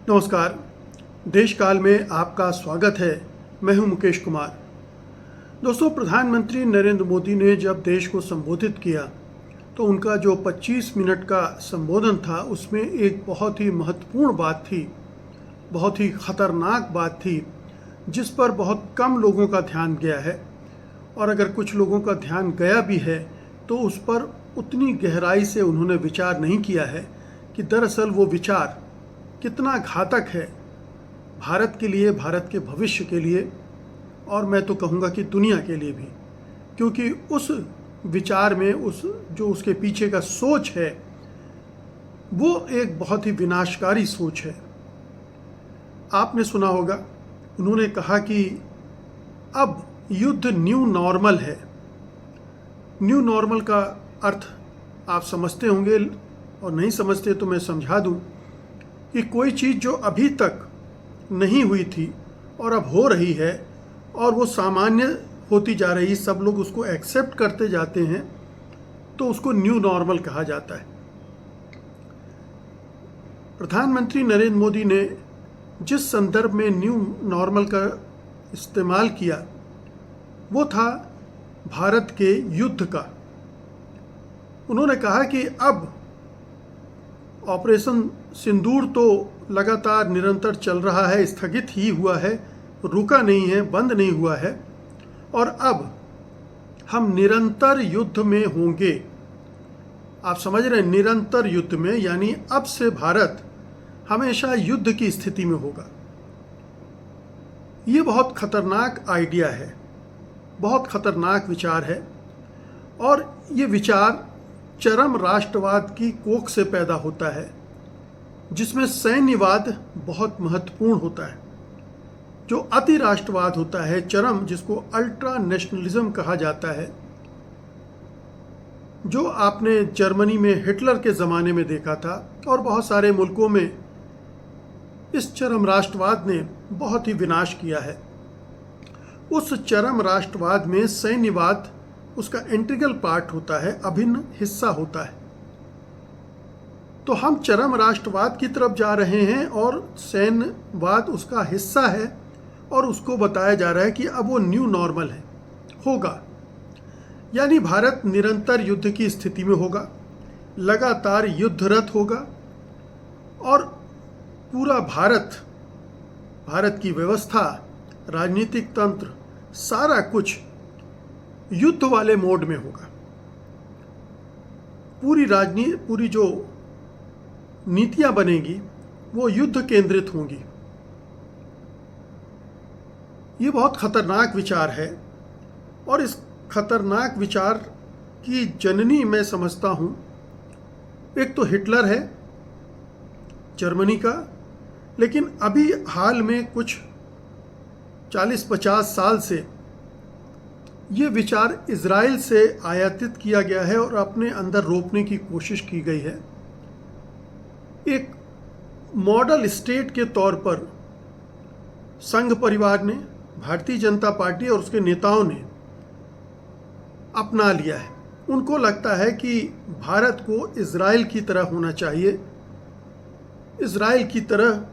नमस्कार। देश काल में आपका स्वागत है। मैं हूं मुकेश कुमार। दोस्तों, प्रधानमंत्री नरेंद्र मोदी ने जब देश को संबोधित किया तो उनका जो 25 मिनट का संबोधन था उसमें एक बहुत ही महत्वपूर्ण बात थी, बहुत ही खतरनाक बात थी, जिस पर बहुत कम लोगों का ध्यान गया है। और अगर कुछ लोगों का ध्यान गया भी है तो उस पर उतनी गहराई से उन्होंने विचार नहीं किया है कि दरअसल वो विचार कितना घातक है भारत के लिए, भारत के भविष्य के लिए, और मैं तो कहूँगा कि दुनिया के लिए भी। क्योंकि उस विचार में जो उसके पीछे का सोच है वो एक बहुत ही विनाशकारी सोच है। आपने सुना होगा, उन्होंने कहा कि अब युद्ध न्यू नॉर्मल है। न्यू नॉर्मल का अर्थ आप समझते होंगे, और नहीं समझते तो मैं समझा दूं कि कोई चीज़ जो अभी तक नहीं हुई थी और अब हो रही है और वो सामान्य होती जा रही, सब लोग उसको एक्सेप्ट करते जाते हैं, तो उसको न्यू नॉर्मल कहा जाता है। प्रधानमंत्री नरेंद्र मोदी ने जिस संदर्भ में न्यू नॉर्मल का इस्तेमाल किया वो था भारत के युद्ध का। उन्होंने कहा कि अब ऑपरेशन सिंदूर तो लगातार निरंतर चल रहा है, स्थगित ही हुआ है, रुका नहीं है, बंद नहीं हुआ है, और अब हम निरंतर युद्ध में होंगे। आप समझ रहे हैं, निरंतर युद्ध में, यानी अब से भारत हमेशा युद्ध की स्थिति में होगा। ये बहुत खतरनाक आइडिया है, बहुत खतरनाक विचार है, और ये विचार चरम राष्ट्रवाद की कोख से पैदा होता है, जिसमें सैन्यवाद बहुत महत्वपूर्ण होता है। जो अति राष्ट्रवाद होता है, चरम, जिसको अल्ट्रा नेशनलिज्म कहा जाता है, जो आपने जर्मनी में हिटलर के ज़माने में देखा था, और बहुत सारे मुल्कों में इस चरम राष्ट्रवाद ने बहुत ही विनाश किया है। उस चरम राष्ट्रवाद में सैन्यवाद उसका इंटीग्रल पार्ट होता है, अभिन्न हिस्सा होता है। तो हम चरम राष्ट्रवाद की तरफ जा रहे हैं और सैन्यवाद उसका हिस्सा है, और उसको बताया जा रहा है कि अब वो न्यू नॉर्मल है, होगा। यानी भारत निरंतर युद्ध की स्थिति में होगा, लगातार युद्धरत होगा, और पूरा भारत की व्यवस्था, राजनीतिक तंत्र, सारा कुछ युद्ध वाले मोड में होगा। पूरी जो नीतियां बनेगी वो युद्ध केंद्रित होंगी। ये बहुत खतरनाक विचार है, और इस खतरनाक विचार की जननी मैं समझता हूँ, एक तो हिटलर है जर्मनी का, लेकिन अभी हाल में कुछ 40-50 साल से ये विचार इजराइल से आयातित किया गया है और अपने अंदर रोपने की कोशिश की गई है। एक मॉडल स्टेट के तौर पर संघ परिवार ने, भारतीय जनता पार्टी और उसके नेताओं ने अपना लिया है। उनको लगता है कि भारत को इजराइल की तरह होना चाहिए, इजराइल की तरह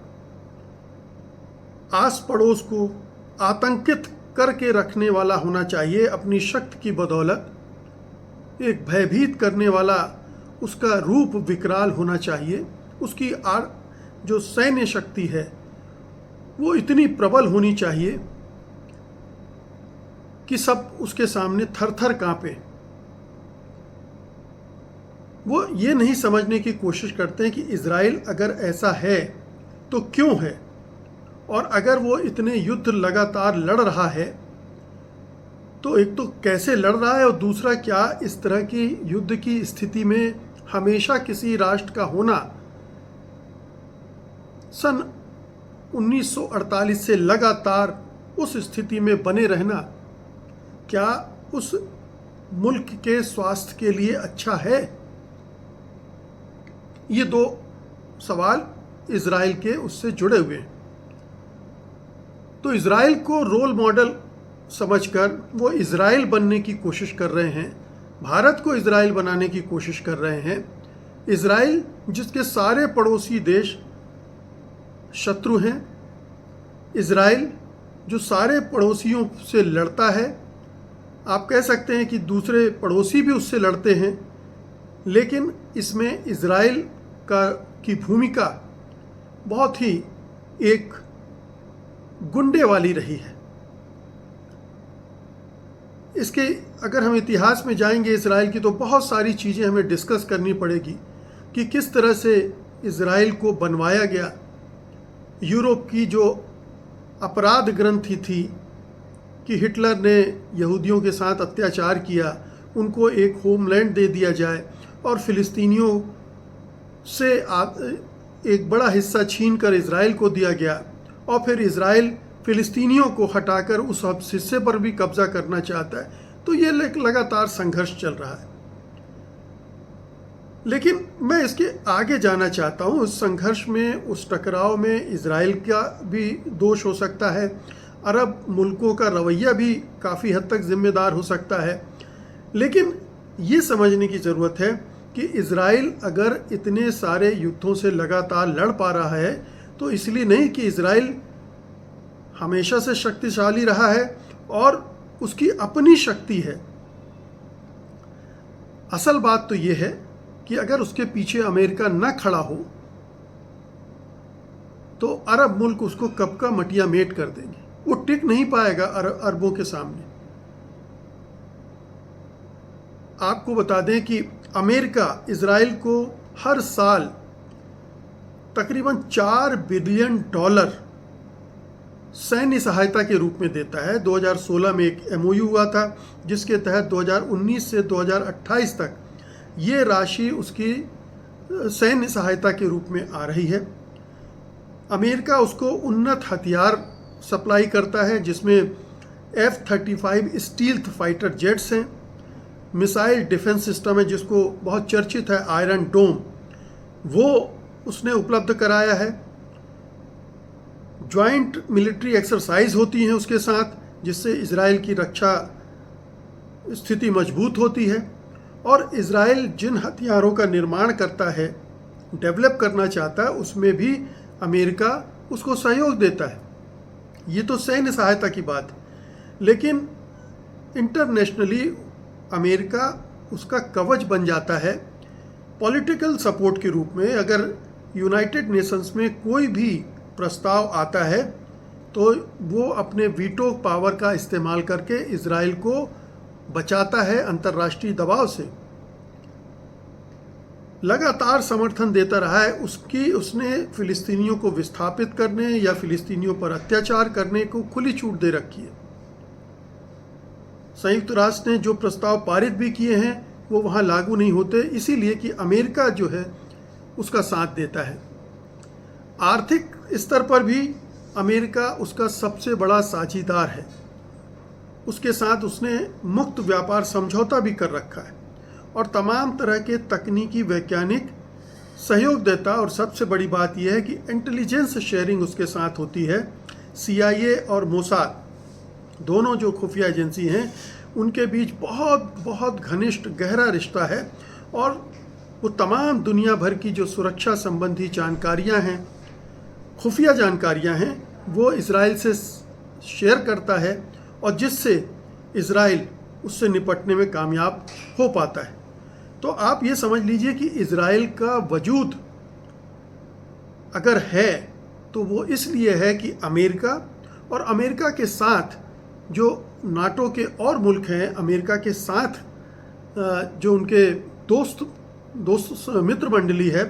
आस पड़ोस को आतंकित करके रखने वाला होना चाहिए अपनी शक्ति की बदौलत, एक भयभीत करने वाला उसका रूप विकराल होना चाहिए, उसकी जो सैन्य शक्ति है वो इतनी प्रबल होनी चाहिए कि सब उसके सामने थर थर कांपे। वो ये नहीं समझने की कोशिश करते हैं कि इजराइल अगर ऐसा है तो क्यों है, और अगर वो इतने युद्ध लगातार लड़ रहा है तो एक तो कैसे लड़ रहा है, और दूसरा क्या इस तरह की युद्ध की स्थिति में हमेशा किसी राष्ट्र का होना, सन 1948 से लगातार उस स्थिति में बने रहना, क्या उस मुल्क के स्वास्थ्य के लिए अच्छा है? ये दो सवाल इजराइल के उससे जुड़े हुए हैं। तो इजराइल को रोल मॉडल समझकर वो इजराइल बनने की कोशिश कर रहे हैं, भारत को इजराइल बनाने की कोशिश कर रहे हैं। इजराइल जिसके सारे पड़ोसी देश शत्रु हैं। इज़राइल जो सारे पड़ोसियों से लड़ता है, आप कह सकते हैं कि दूसरे पड़ोसी भी उससे लड़ते हैं, लेकिन इसमें इज़राइल की भूमिका बहुत ही एक गुंडे वाली रही है। इसके अगर हम इतिहास में जाएंगे इज़राइल की, तो बहुत सारी चीज़ें हमें डिस्कस करनी पड़ेगी कि किस तरह से इज़राइल को बनवाया गया। यूरोप की जो अपराध ग्रंथि थी कि हिटलर ने यहूदियों के साथ अत्याचार किया, उनको एक होमलैंड दे दिया जाए और फ़िलिस्तीनियों से एक बड़ा हिस्सा छीन कर इज़राइल को दिया गया, और फिर इज़राइल फ़िलिस्तीनियों को हटाकर उस हिस्से पर भी कब्ज़ा करना चाहता है। तो ये लगातार संघर्ष चल रहा है। लेकिन मैं इसके आगे जाना चाहता हूँ। उस संघर्ष में, उस टकराव में इज़राइल का भी दोष हो सकता है, अरब मुल्कों का रवैया भी काफ़ी हद तक जिम्मेदार हो सकता है। लेकिन ये समझने की ज़रूरत है कि इज़राइल अगर इतने सारे युद्धों से लगातार लड़ पा रहा है तो इसलिए नहीं कि इज़राइल हमेशा से शक्तिशाली रहा है और उसकी अपनी शक्ति है। असल बात तो ये है कि अगर उसके पीछे अमेरिका न खड़ा हो तो अरब मुल्क उसको कब का मटिया मेट कर देंगे। वो टिक नहीं पाएगा अरबों के सामने। आपको बता दें कि अमेरिका इज़राइल को हर साल तकरीबन $4 बिलियन सैन्य सहायता के रूप में देता है। 2016 में एक MOU हुआ था जिसके तहत 2019 से 2028 तक ये राशि उसकी सैन्य सहायता के रूप में आ रही है। अमेरिका उसको उन्नत हथियार सप्लाई करता है जिसमें F-35 स्टील्थ फाइटर जेट्स हैं, मिसाइल डिफेंस सिस्टम है जिसको बहुत चर्चित है आयरन डोम, वो उसने उपलब्ध कराया है। ज्वाइंट मिलिट्री एक्सरसाइज होती हैं उसके साथ, जिससे इज़राइल की रक्षा स्थिति मजबूत होती है। और इज़राइल जिन हथियारों का निर्माण करता है, डेवलप करना चाहता है, उसमें भी अमेरिका उसको सहयोग देता है। ये तो सैन्य सहायता की बात है। लेकिन इंटरनेशनली अमेरिका उसका कवच बन जाता है पॉलिटिकल सपोर्ट के रूप में। अगर यूनाइटेड नेशंस में कोई भी प्रस्ताव आता है तो वो अपने वीटो पावर का इस्तेमाल करके इज़राइल को बचाता है अंतर्राष्ट्रीय दबाव से। लगातार समर्थन देता रहा है उसने फ़िलिस्तीनियों को विस्थापित करने या फ़िलिस्तीनियों पर अत्याचार करने को खुली छूट दे रखी है। संयुक्त राष्ट्र ने जो प्रस्ताव पारित भी किए हैं वो वहाँ लागू नहीं होते, इसीलिए कि अमेरिका जो है उसका साथ देता है। आर्थिक स्तर पर भी अमेरिका उसका सबसे बड़ा साझीदार है। उसके साथ उसने मुक्त व्यापार समझौता भी कर रखा है और तमाम तरह के तकनीकी वैज्ञानिक सहयोग देता है। और सबसे बड़ी बात यह है कि इंटेलिजेंस शेयरिंग उसके साथ होती है। CIA और मोसाद दोनों जो खुफिया एजेंसी हैं उनके बीच बहुत बहुत घनिष्ठ गहरा रिश्ता है, और वो तमाम दुनिया भर की जो सुरक्षा संबंधी जानकारियां हैं, खुफिया जानकारियां हैं, वो इज़राइल से शेयर करता है और जिससे इज़राइल उससे निपटने में कामयाब हो पाता है। तो आप ये समझ लीजिए कि इज़राइल का वजूद अगर है तो वो इसलिए है कि अमेरिका और अमेरिका के साथ जो नाटो के और मुल्क हैं, अमेरिका के साथ जो उनके दोस्त मित्र मंडली है,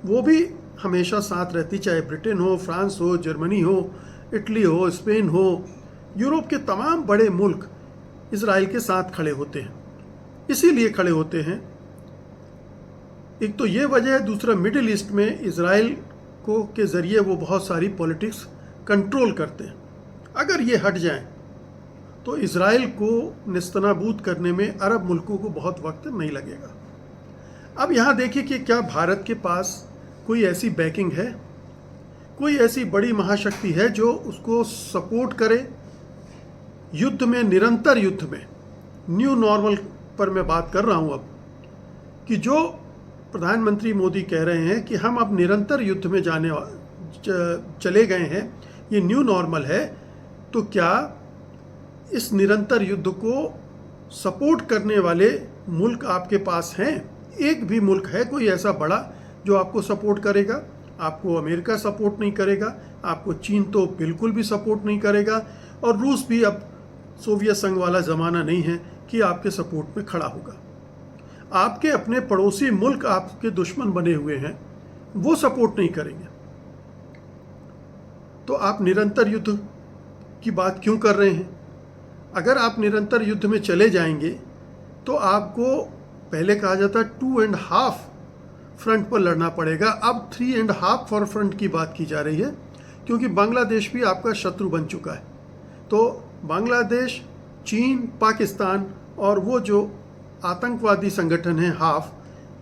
वो भी हमेशा साथ रहती, चाहे ब्रिटेन हो, फ्रांस हो, जर्मनी हो, इटली हो, स्पेन हो, यूरोप के तमाम बड़े मुल्क इज़राइल के साथ खड़े होते हैं। इसीलिए खड़े होते हैं, एक तो ये वजह है, दूसरा मिडिल ईस्ट में इज़राइल को के ज़रिए वो बहुत सारी पॉलिटिक्स कंट्रोल करते हैं। अगर ये हट जाएं तो इज़राइल को निस्तनाबूद करने में अरब मुल्कों को बहुत वक्त नहीं लगेगा। अब यहाँ देखिए कि क्या भारत के पास कोई ऐसी बैकिंग है, कोई ऐसी बड़ी महाशक्ति है जो उसको सपोर्ट करे युद्ध में, निरंतर युद्ध में। न्यू नॉर्मल पर मैं बात कर रहा हूँ अब, कि जो प्रधानमंत्री मोदी कह रहे हैं कि हम अब निरंतर युद्ध में चले गए हैं, ये न्यू नॉर्मल है, तो क्या इस निरंतर युद्ध को सपोर्ट करने वाले मुल्क आपके पास हैं? एक भी मुल्क है कोई ऐसा बड़ा जो आपको सपोर्ट करेगा? आपको अमेरिका सपोर्ट नहीं करेगा, आपको चीन तो बिल्कुल भी सपोर्ट नहीं करेगा, और रूस भी अब सोवियत संघ वाला ज़माना नहीं है कि आपके सपोर्ट में खड़ा होगा। आपके अपने पड़ोसी मुल्क आपके दुश्मन बने हुए हैं, वो सपोर्ट नहीं करेंगे। तो आप निरंतर युद्ध की बात क्यों कर रहे हैं? अगर आप निरंतर युद्ध में चले जाएंगे तो आपको, पहले कहा जाता 2.5 फ्रंट पर लड़ना पड़ेगा, अब 3.5 फॉर फ्रंट की बात की जा रही है, क्योंकि बांग्लादेश भी आपका शत्रु बन चुका है। तो बांग्लादेश, चीन, पाकिस्तान और वो जो आतंकवादी संगठन है हाफ,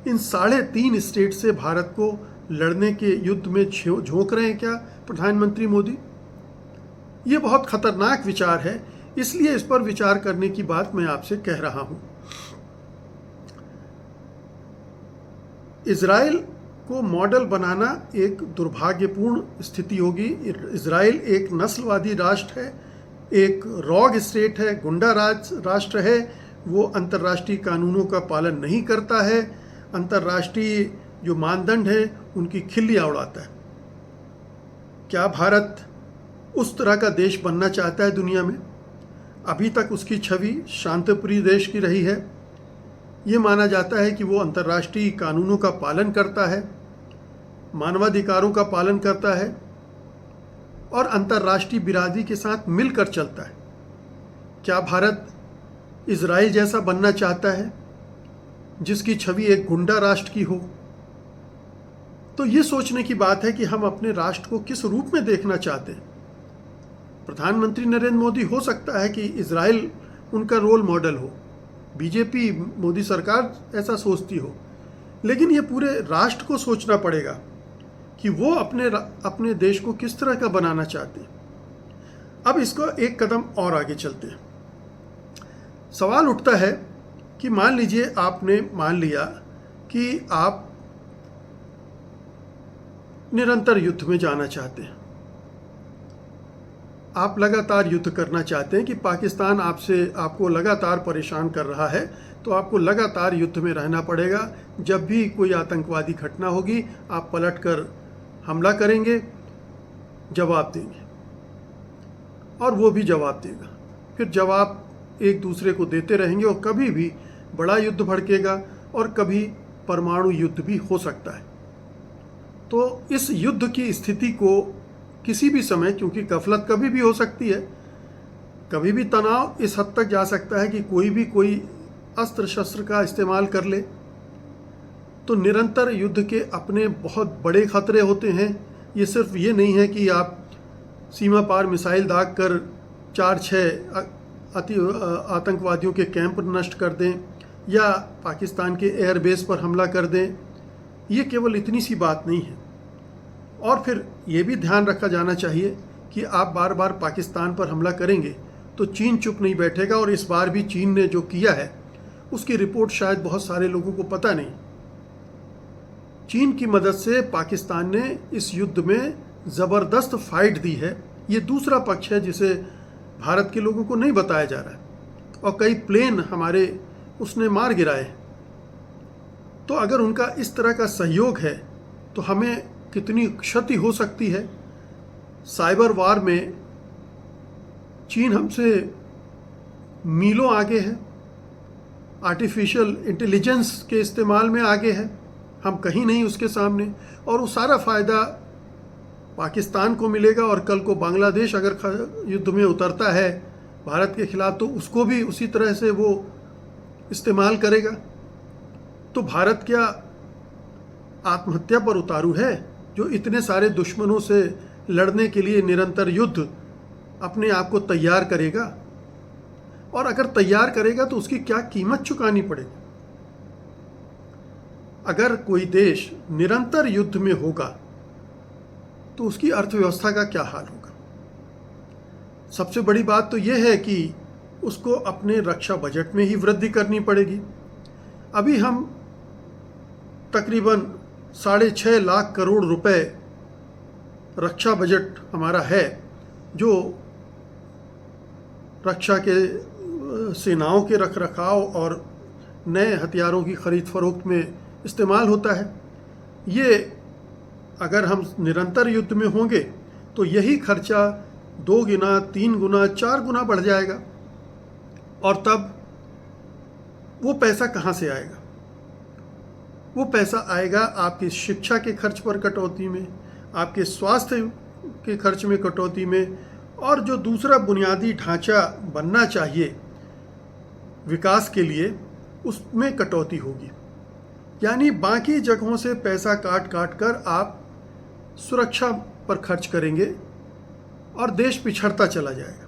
इन 3.5 स्टेट से भारत को लड़ने के युद्ध में झोंक रहे हैं क्या प्रधानमंत्री मोदी? ये बहुत खतरनाक विचार है, इसलिए इस पर विचार करने की बात मैं आपसे कह रहा हूं। इजराइल को मॉडल बनाना एक दुर्भाग्यपूर्ण स्थिति होगी। इजराइल एक नस्लवादी राष्ट्र है, एक रॉग स्टेट है, गुंडा राष्ट्र है, वो अंतर्राष्ट्रीय कानूनों का पालन नहीं करता है, अंतर्राष्ट्रीय जो मानदंड है उनकी खिल्लियाँ उड़ाता है। क्या भारत उस तरह का देश बनना चाहता है दुनिया में? अभी तक उसकी छवि शांतिप्रिय देश की रही है। ये माना जाता है कि वो अंतर्राष्ट्रीय कानूनों का पालन करता है, मानवाधिकारों का पालन करता है और अंतर्राष्ट्रीय बिरादरी के साथ मिलकर चलता है। क्या भारत इजराइल जैसा बनना चाहता है जिसकी छवि एक गुंडा राष्ट्र की हो? तो ये सोचने की बात है कि हम अपने राष्ट्र को किस रूप में देखना चाहते हैं। प्रधानमंत्री नरेंद्र मोदी हो सकता है कि इजराइल उनका रोल मॉडल हो, बीजेपी मोदी सरकार ऐसा सोचती हो, लेकिन ये पूरे राष्ट्र को सोचना पड़ेगा कि वो अपने देश को किस तरह का बनाना चाहते हैं। अब इसको एक कदम और आगे चलते हैं। सवाल उठता है कि मान लीजिए आपने मान लिया कि आप निरंतर युद्ध में जाना चाहते हैं, आप लगातार युद्ध करना चाहते हैं कि पाकिस्तान आपको लगातार परेशान कर रहा है, तो आपको लगातार युद्ध में रहना पड़ेगा। जब भी कोई आतंकवादी घटना होगी आप पलटकर हमला करेंगे, जवाब देंगे, और वो भी जवाब देगा। फिर जवाब एक दूसरे को देते रहेंगे और कभी भी बड़ा युद्ध भड़केगा और कभी परमाणु युद्ध भी हो सकता है। तो इस युद्ध की स्थिति को किसी भी समय, क्योंकि गफलत कभी भी हो सकती है, कभी भी तनाव इस हद तक जा सकता है कि कोई अस्त्र शस्त्र का इस्तेमाल कर ले, तो निरंतर युद्ध के अपने बहुत बड़े खतरे होते हैं। ये सिर्फ ये नहीं है कि आप सीमा पार मिसाइल दाग कर 4-6 आतंकवादियों के कैंप नष्ट कर दें या पाकिस्तान के एयरबेस पर हमला कर दें, ये केवल इतनी सी बात नहीं है। और फिर ये भी ध्यान रखा जाना चाहिए कि आप बार बार पाकिस्तान पर हमला करेंगे तो चीन चुप नहीं बैठेगा, और इस बार भी चीन ने जो किया है उसकी रिपोर्ट शायद बहुत सारे लोगों को पता नहीं। चीन की मदद से पाकिस्तान ने इस युद्ध में ज़बरदस्त फाइट दी है। ये दूसरा पक्ष है जिसे भारत के लोगों को नहीं बताया जा रहा है, और कई प्लेन हमारे उसने मार गिराए। तो अगर उनका इस तरह का सहयोग है तो हमें कितनी क्षति हो सकती है। साइबर वार में चीन हमसे मीलों आगे है, आर्टिफिशियल इंटेलिजेंस के इस्तेमाल में आगे है, हम कहीं नहीं उसके सामने, और वो सारा फ़ायदा पाकिस्तान को मिलेगा। और कल को बांग्लादेश अगर युद्ध में उतरता है भारत के खिलाफ तो उसको भी उसी तरह से वो इस्तेमाल करेगा। तो भारत क्या आत्महत्या पर उतारू है जो इतने सारे दुश्मनों से लड़ने के लिए निरंतर युद्ध अपने आप को तैयार करेगा? और अगर तैयार करेगा तो उसकी क्या कीमत चुकानी पड़ेगी? अगर कोई देश निरंतर युद्ध में होगा तो उसकी अर्थव्यवस्था का क्या हाल होगा? सबसे बड़ी बात तो यह है कि उसको अपने रक्षा बजट में ही वृद्धि करनी पड़ेगी। अभी हम तकरीबन 6.5 लाख करोड़ रुपए रक्षा बजट हमारा है, जो रक्षा के सेनाओं के रखरखाव और नए हथियारों की खरीद फरोख्त में इस्तेमाल होता है, ये अगर हम निरंतर युद्ध में होंगे तो यही खर्चा 2 गुना, 3 गुना, 4 गुना बढ़ जाएगा। और तब वो पैसा कहाँ से आएगा? वो पैसा आएगा आपकी शिक्षा के खर्च पर कटौती में, आपके स्वास्थ्य के खर्च में कटौती में, और जो दूसरा बुनियादी ढांचा बनना चाहिए विकास के लिए, उसमें कटौती होगी। यानी बाकी जगहों से पैसा काट काट कर आप सुरक्षा पर खर्च करेंगे और देश पिछड़ता चला जाएगा।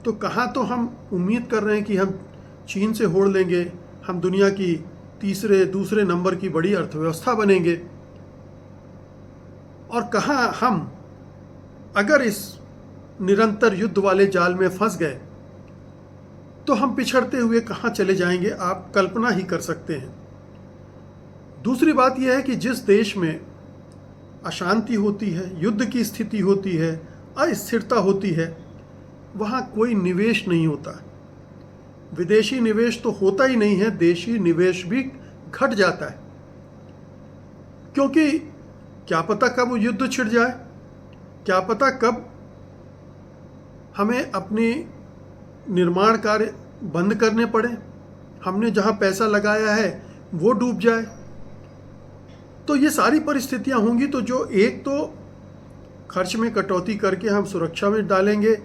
तो कहाँ तो हम उम्मीद कर रहे हैं कि हम चीन से होड़ लेंगे, हम दुनिया की दूसरे नंबर की बड़ी अर्थव्यवस्था बनेंगे, और कहाँ हम अगर इस निरंतर युद्ध वाले जाल में फंस गए तो हम पिछड़ते हुए कहाँ चले जाएंगे, आप कल्पना ही कर सकते हैं। दूसरी बात यह है कि जिस देश में अशांति होती है, युद्ध की स्थिति होती है, अस्थिरता होती है, वहाँ कोई निवेश नहीं होता। विदेशी निवेश तो होता ही नहीं है, देशी निवेश भी घट जाता है, क्योंकि क्या पता कब वो युद्ध छिड़ जाए, क्या पता कब हमें अपने निर्माण कार्य बंद करने पड़े, हमने जहाँ पैसा लगाया है वो डूब जाए। तो ये सारी परिस्थितियाँ होंगी। तो जो एक तो खर्च में कटौती करके हम सुरक्षा में डालेंगे,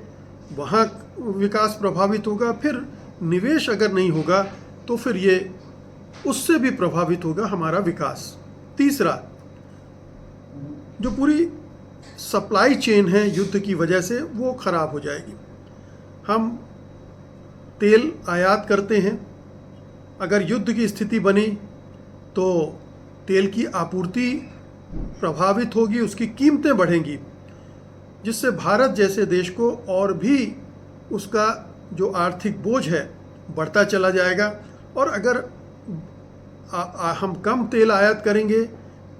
वहाँ विकास प्रभावित होगा। फिर निवेश अगर नहीं होगा तो फिर ये उससे भी प्रभावित होगा हमारा विकास। तीसरा, जो पूरी सप्लाई चेन है युद्ध की वजह से, वो खराब हो जाएगी। हम तेल आयात करते हैं, अगर युद्ध की स्थिति बनी तो तेल की आपूर्ति प्रभावित होगी, उसकी कीमतें बढ़ेंगी, जिससे भारत जैसे देश को और भी उसका जो आर्थिक बोझ है बढ़ता चला जाएगा। और अगर हम कम तेल आयात करेंगे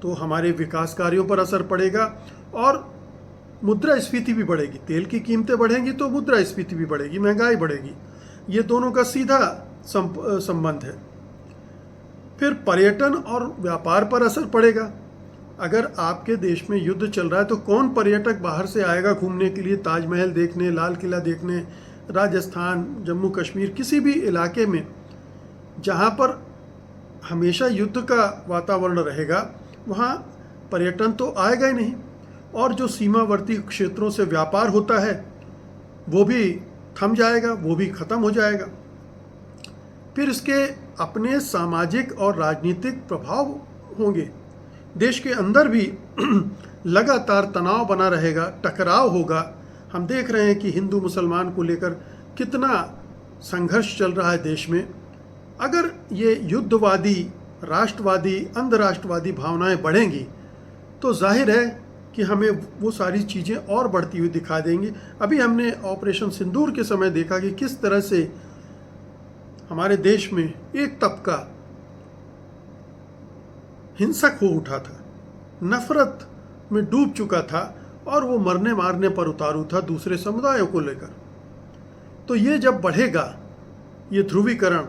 तो हमारे विकास कार्यों पर असर पड़ेगा और मुद्रास्फीति भी बढ़ेगी। तेल की कीमतें बढ़ेंगी तो मुद्रास्फीति भी बढ़ेगी, महंगाई बढ़ेगी। ये दोनों का सीधा संबंध है। फिर पर्यटन और व्यापार पर असर पड़ेगा। अगर आपके देश में युद्ध चल रहा है तो कौन पर्यटक बाहर से आएगा घूमने के लिए, ताजमहल देखने, लाल किला देखने, राजस्थान, जम्मू कश्मीर, किसी भी इलाके में जहाँ पर हमेशा युद्ध का वातावरण रहेगा, वहाँ पर्यटन तो आएगा ही नहीं। और जो सीमावर्ती क्षेत्रों से व्यापार होता है वो भी थम जाएगा, वो भी ख़त्म हो जाएगा। फिर इसके अपने सामाजिक और राजनीतिक प्रभाव होंगे। देश के अंदर भी लगातार तनाव बना रहेगा, टकराव होगा। हम देख रहे हैं कि हिंदू मुसलमान को लेकर कितना संघर्ष चल रहा है देश में। अगर ये युद्धवादी, राष्ट्रवादी, अंधराष्ट्रवादी भावनाएं बढ़ेंगी तो जाहिर है कि हमें वो सारी चीज़ें और बढ़ती हुई दिखा देंगी। अभी हमने ऑपरेशन सिंदूर के समय देखा कि किस तरह से हमारे देश में एक तबका हिंसक हो उठा था, नफरत में डूब चुका था और वो मरने मारने पर उतारू था दूसरे समुदायों को लेकर। तो ये जब बढ़ेगा, ये ध्रुवीकरण,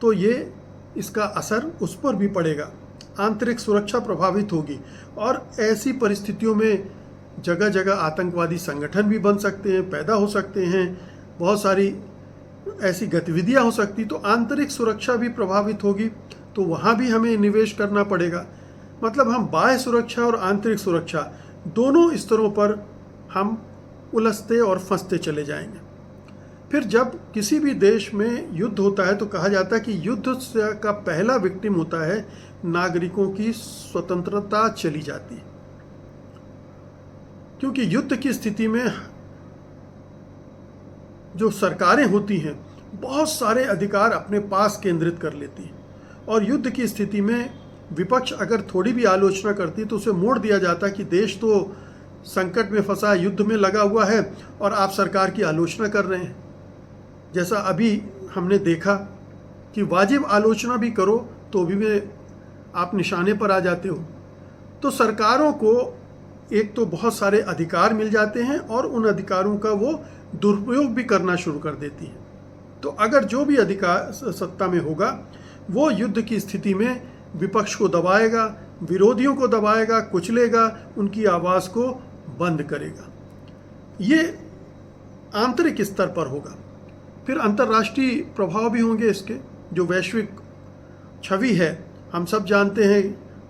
तो ये इसका असर उस पर भी पड़ेगा। आंतरिक सुरक्षा प्रभावित होगी और ऐसी परिस्थितियों में जगह जगह आतंकवादी संगठन भी बन सकते हैं, पैदा हो सकते हैं, बहुत सारी ऐसी गतिविधियां हो सकती। तो आंतरिक सुरक्षा भी प्रभावित होगी, तो वहाँ भी हमें निवेश करना पड़ेगा। मतलब हम बाह्य सुरक्षा और आंतरिक सुरक्षा दोनों स्तरों पर हम उलझते और फंसते चले जाएंगे। फिर जब किसी भी देश में युद्ध होता है तो कहा जाता है कि युद्ध का पहला विक्टिम होता है नागरिकों की स्वतंत्रता चली जाती है, क्योंकि युद्ध की स्थिति में जो सरकारें होती हैं बहुत सारे अधिकार अपने पास केंद्रित कर लेती हैं, और युद्ध की स्थिति में विपक्ष अगर थोड़ी भी आलोचना करती तो उसे मोड़ दिया जाता कि देश तो संकट में फंसा, युद्ध में लगा हुआ है और आप सरकार की आलोचना कर रहे हैं। जैसा अभी हमने देखा कि वाजिब आलोचना भी करो तो भी आप निशाने पर आ जाते हो। तो सरकारों को एक तो बहुत सारे अधिकार मिल जाते हैं और उन अधिकारों का वो दुरुपयोग भी करना शुरू कर देती है। तो अगर जो भी अधिकार सत्ता में होगा वो युद्ध की स्थिति में विपक्ष को दबाएगा, विरोधियों को दबाएगा, कुचलेगा, उनकी आवाज़ को बंद करेगा। ये आंतरिक स्तर पर होगा। फिर अंतर्राष्ट्रीय प्रभाव भी होंगे इसके। जो वैश्विक छवि है, हम सब जानते हैं,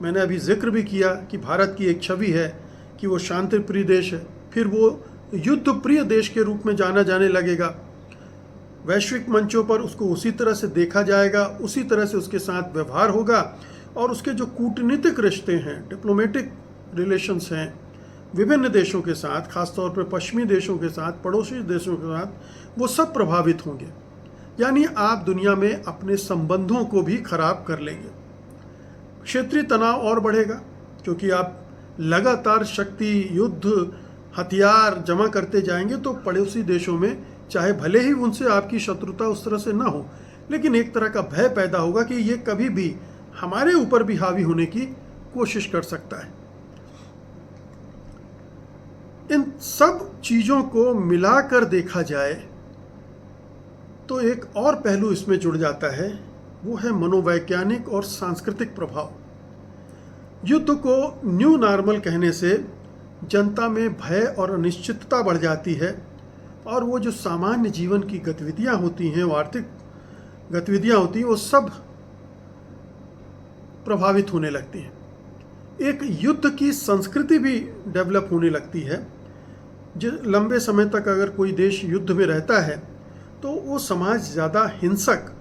मैंने अभी जिक्र भी किया कि भारत की एक छवि है कि वो शांति प्रिय देश है, फिर वो युद्ध प्रिय देश के रूप में जाना जाने लगेगा। वैश्विक मंचों पर उसको उसी तरह से देखा जाएगा, उसी तरह से उसके साथ व्यवहार होगा और उसके जो कूटनीतिक रिश्ते हैं, डिप्लोमेटिक रिलेशंस हैं विभिन्न देशों के साथ, खासतौर पर पश्चिमी देशों के साथ, पड़ोसी देशों के साथ, वो सब प्रभावित होंगे। यानी आप दुनिया में अपने संबंधों को भी खराब कर लेंगे। क्षेत्रीय तनाव और बढ़ेगा क्योंकि आप लगातार शक्ति, युद्ध, हथियार जमा करते जाएंगे तो पड़ोसी देशों में चाहे भले ही उनसे आपकी शत्रुता उस तरह से ना हो, लेकिन एक तरह का भय पैदा होगा कि ये कभी भी हमारे ऊपर भी हावी होने की कोशिश कर सकता है। इन सब चीज़ों को मिलाकर देखा जाए तो एक और पहलू इसमें जुड़ जाता है, वो है मनोवैज्ञानिक और सांस्कृतिक प्रभाव। युद्ध को न्यू नॉर्मल कहने से जनता में भय और अनिश्चितता बढ़ जाती है और वो जो सामान्य जीवन की गतिविधियां होती हैं, वो आर्थिक गतिविधियां होती हैं, वो सब प्रभावित होने लगती हैं। एक युद्ध की संस्कृति भी डेवलप होने लगती है। जो लंबे समय तक अगर कोई देश युद्ध में रहता है तो वो समाज ज़्यादा हिंसक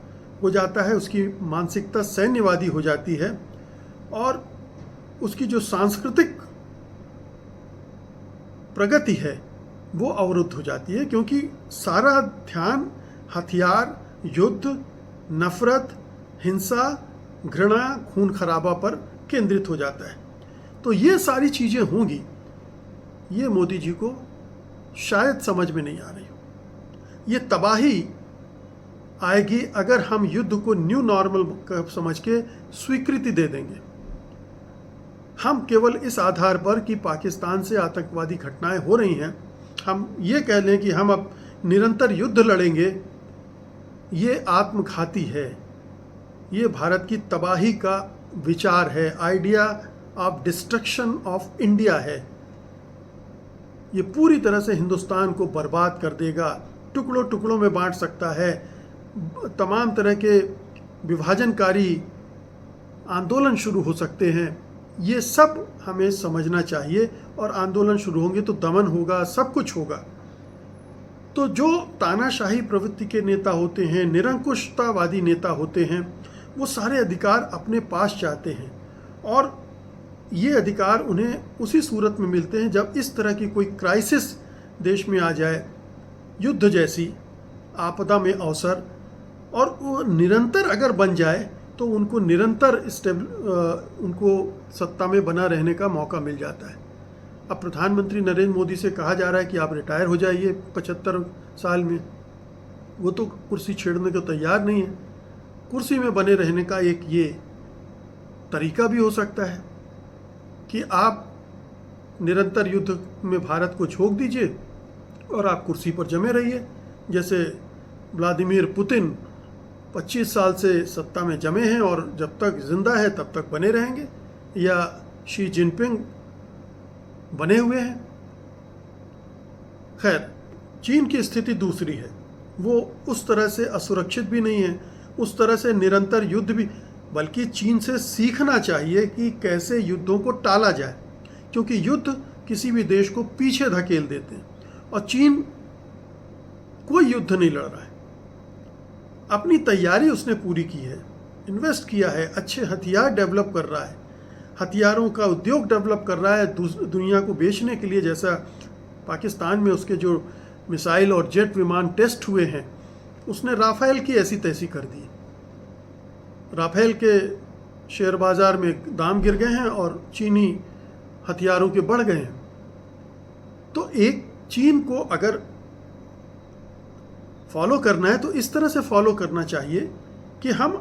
हो जाता है, उसकी मानसिकता सैन्यवादी हो जाती है और उसकी जो सांस्कृतिक प्रगति है वो अवरुद्ध हो जाती है, क्योंकि सारा ध्यान हथियार, युद्ध, नफरत, हिंसा, घृणा, खून खराबा पर केंद्रित हो जाता है। तो ये सारी चीज़ें होंगी, ये मोदी जी को शायद समझ में नहीं आ रही हो। ये तबाही आएगी अगर हम युद्ध को न्यू नॉर्मल समझ के स्वीकृति दे देंगे। हम केवल इस आधार पर कि पाकिस्तान से आतंकवादी घटनाएं हो रही हैं, हम ये कह लें कि हम अब निरंतर युद्ध लड़ेंगे, ये आत्मघाती है। ये भारत की तबाही का विचार है, idea of destruction of India है। ये पूरी तरह से हिंदुस्तान को बर्बाद कर देगा, टुकड़ों टुकड़ों में बांट सकता है, तमाम तरह के विभाजनकारी आंदोलन शुरू हो सकते हैं। ये सब हमें समझना चाहिए और आंदोलन शुरू होंगे तो दमन होगा, सब कुछ होगा। तो जो तानाशाही प्रवृत्ति के नेता होते हैं, निरंकुशतावादी नेता होते हैं, वो सारे अधिकार अपने पास चाहते हैं और ये अधिकार उन्हें उसी सूरत में मिलते हैं जब इस तरह की कोई क्राइसिस देश में आ जाए, युद्ध जैसी आपदा में अवसर, और वो निरंतर अगर बन जाए तो उनको निरंतर उनको सत्ता में बना रहने का मौका मिल जाता है। अब प्रधानमंत्री नरेंद्र मोदी से कहा जा रहा है कि आप रिटायर हो जाइए 75 साल में, वो तो कुर्सी छेड़ने को तैयार नहीं है। कुर्सी में बने रहने का एक ये तरीका भी हो सकता है कि आप निरंतर युद्ध में भारत को झोंक दीजिए और आप कुर्सी पर जमे रहिए। जैसे व्लादिमीर पुतिन 25 साल से सत्ता में जमे हैं और जब तक जिंदा है तब तक बने रहेंगे, या शी जिनपिंग बने हुए हैं। खैर, चीन की स्थिति दूसरी है, वो उस तरह से असुरक्षित भी नहीं है, उस तरह से निरंतर युद्ध भी, बल्कि चीन से सीखना चाहिए कि कैसे युद्धों को टाला जाए, क्योंकि युद्ध किसी भी देश को पीछे धकेल देते हैं और चीन कोई युद्ध नहीं लड़ रहा है। अपनी तैयारी उसने पूरी की है, इन्वेस्ट किया है, अच्छे हथियार डेवलप कर रहा है, हथियारों का उद्योग डेवलप कर रहा है दुनिया को बेचने के लिए। जैसा पाकिस्तान में उसके जो मिसाइल और जेट विमान टेस्ट हुए हैं, उसने राफेल की ऐसी तैसी कर दी। राफेल के शेयर बाजार में दाम गिर गए हैं और चीनी हथियारों के बढ़ गए हैं। तो एक चीन को अगर फॉलो करना है तो इस तरह से फॉलो करना चाहिए कि हम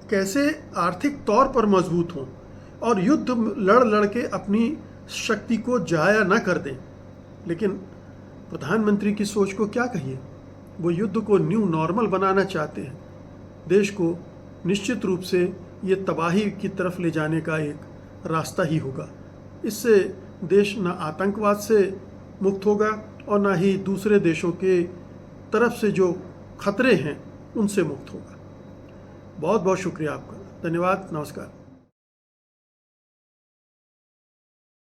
कैसे आर्थिक तौर पर मजबूत हों और युद्ध लड़ लड़ के अपनी शक्ति को जाया न कर दें। लेकिन प्रधानमंत्री की सोच को क्या कहिए, वो युद्ध को न्यू नॉर्मल बनाना चाहते हैं। देश को निश्चित रूप से ये तबाही की तरफ ले जाने का एक रास्ता ही होगा। इससे देश न आतंकवाद से मुक्त होगा और ना ही दूसरे देशों के तरफ से जो खतरे हैं उनसे मुक्त होगा। बहुत बहुत शुक्रिया आपका। धन्यवाद। नमस्कार।